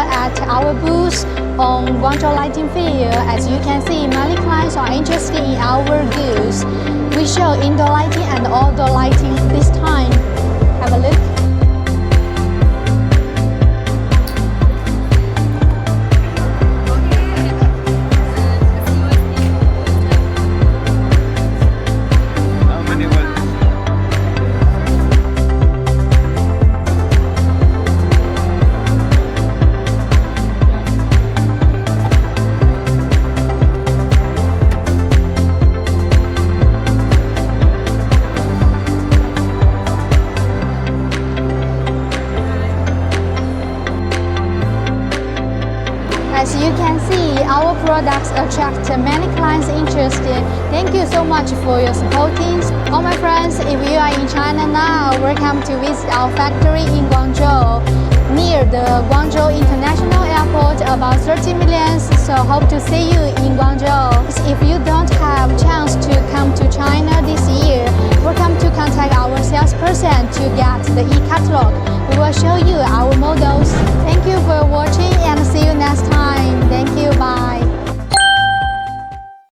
at our booth on Guangzhou Lighting Fair. As you can see, many clients are interested in our goods. We show indoor lighting and outdoor lighting this time. Have a look. As you can see, our products attract many clients interested. Thank you so much for your supporting. All my friends, if you are in China now, welcome to visit our factory in Guangzhou, near the Guangzhou International Airport, about 30 million. So hope to see you in Guangzhou. If you don't have a chance to come to China this year, welcome to contact our salesperson to get the e-catalog. We will show you our models. Thank you for watching and see you next time. Thank you. Bye.